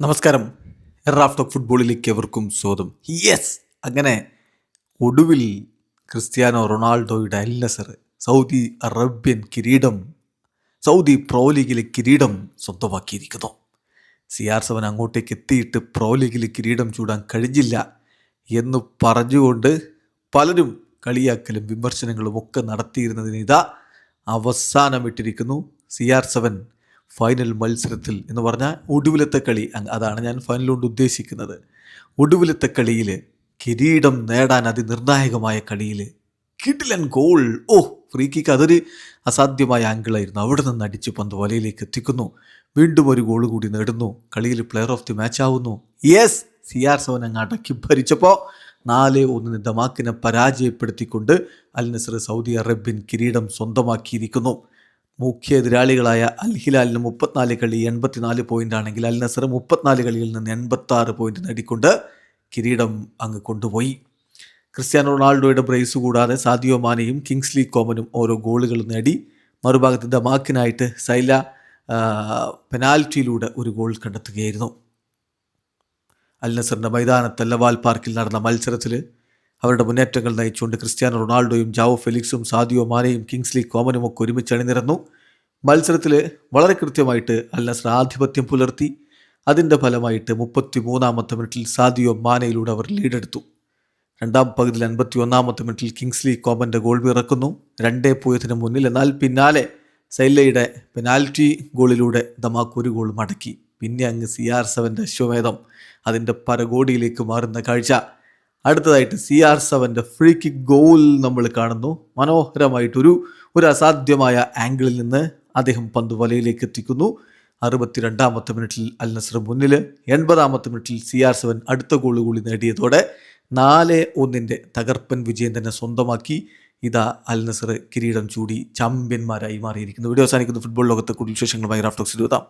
നമസ്കാരം. Raf talk ഫുട്ബോളിലേക്ക് എവർക്കും സ്വാഗതം. അങ്ങനെ ഒടുവിൽ ക്രിസ്ത്യാനോ റൊണാൾഡോയുടെ അൽ നസർ സൗദി അറേബ്യൻ കിരീടം, സൗദി പ്രോ ലീഗിലെ കിരീടം സ്വന്തമാക്കിയിരിക്കുന്നു. CR7 അങ്ങോട്ടേക്ക് എത്തിയിട്ട് പ്രോ ലീഗിൽ കിരീടം ചൂടാൻ കഴിഞ്ഞില്ല എന്ന് പറഞ്ഞുകൊണ്ട് പലരും കളിയാക്കലും വിമർശനങ്ങളും ഒക്കെ നടത്തിയിരുന്നതിന് ഇതാ അവസാനമിട്ടിരിക്കുന്നു. CR7 ഫൈനൽ മത്സരത്തിൽ എന്ന് പറഞ്ഞാൽ ഒടുവിലത്തെ കളി, അതാണ് ഞാൻ ഫൈനൽ കൊണ്ട് ഉദ്ദേശിക്കുന്നത്. ഒടുവിലത്തെ കളിയിൽ കിരീടം നേടാൻ അതിനിർണായകമായ കളിയിൽ കിടിലൻ ഗോൾ, ഫ്രീ കിക്ക്, അതൊരു അസാധ്യമായ ആംഗിളായിരുന്നു. അവിടെ നിന്ന് അടിച്ച് പന്ത് വലയിലേക്ക് എത്തിക്കുന്നു. വീണ്ടും ഒരു ഗോൾ കൂടി നേടുന്നു. കളിയിൽ പ്ലെയർ ഓഫ് ദി മാച്ച് ആവുന്നു. CR7 അങ്ങ് അടക്കി ഭരിച്ചപ്പോൾ 4-1 ദമാക്കിനെ പരാജയപ്പെടുത്തിക്കൊണ്ട് അൽ നസർ സൗദി അറേബ്യൻ കിരീടം സ്വന്തമാക്കിയിരിക്കുന്നു. മുഖ്യ എതിരാളികളായ അൽ ഹിലാലിന് 34 കളി 84 പോയിന്റ് ആണെങ്കിൽ അൽ നസർ 34 കളിയിൽ നിന്ന് 86 പോയിന്റ് നേടിക്കൊണ്ട് കിരീടം അങ്ങ് കൊണ്ടുപോയി. ക്രിസ്ത്യാനോ റൊണാൾഡോയുടെ ബ്രേസ് കൂടാതെ സാദിയോ മാനയും കിങ്സ്ലി കോമനും ഓരോ ഗോളുകൾ നേടി. മറുഭാഗത്ത് ദമാക്കിനായിട്ട് സൈല പെനാൽറ്റിയിലൂടെ ഒരു ഗോൾ കണ്ടെത്തുകയായിരുന്നു. അൽ നസറിൻ്റെ മൈതാനത്ത് ലവാൽ പാർക്കിൽ നടന്ന മത്സരത്തിൽ അവരുടെ മുന്നേറ്റങ്ങൾ നയിച്ചുകൊണ്ട് ക്രിസ്ത്യാനോ റൊണാൾഡോയും ജാവോ ഫെലിക്സും സാദിയോ മാനയും കിങ്സ്ലി കോമനും ഒക്കെ ഒരുമിച്ച് അണിനിരന്നു. മത്സരത്തിൽ വളരെ കൃത്യമായിട്ട് അൽ നസർ ആധിപത്യം പുലർത്തി. അതിൻ്റെ ഫലമായിട്ട് 33-ാമത്തെ മിനിറ്റിൽ സാദിയോ മാനയിലൂടെ അവർ ലീഡെടുത്തു. രണ്ടാം പകുതിയിൽ 51-ാമത്തെ മിനിറ്റിൽ കിങ്സ്ലി കോമൻ്റെ ഗോൾ പിറക്കുന്നു 2-0 മുന്നിൽ. എന്നാൽ പിന്നാലെ സൈലയുടെ പെനാൽറ്റി ഗോളിലൂടെ ദമാക്ക് ഒരു ഗോൾ മടക്കി. പിന്നെ അങ്ങ് CR7 അശ്വമേധം അതിൻ്റെ പരകോടിയിലേക്ക് മാറുന്ന കാഴ്ച. അടുത്തതായിട്ട് CR7 ഫ്രീ കിക്ക് ഗോൾ നമ്മൾ കാണുന്നു. മനോഹരമായിട്ടൊരു അസാധ്യമായ ആംഗിളിൽ നിന്ന് അദ്ദേഹം പന്ത് വലയിലേക്ക് എത്തിക്കുന്നു. 62-ാമത്തെ മിനിറ്റിൽ അൽ നസർ മുന്നിൽ. 80-ാമത്തെ മിനിറ്റിൽ CR7 അടുത്ത ഗോൾ കൂടി നേടിയതോടെ 4-1 തകർപ്പൻ വിജയം തന്നെ സ്വന്തമാക്കി. ഇതാ അൽ നസർ കിരീടം ചൂടി ചാമ്പ്യന്മാരായി മാറിയിരിക്കുന്നു. വീഡിയോ അവസാനിക്കുന്നു. ഫുട്ബോൾ ലോകത്തെ കൂടുതൽ വിശേഷങ്ങളുമായി റാഫ് ടോക്സിൽ എത്താം.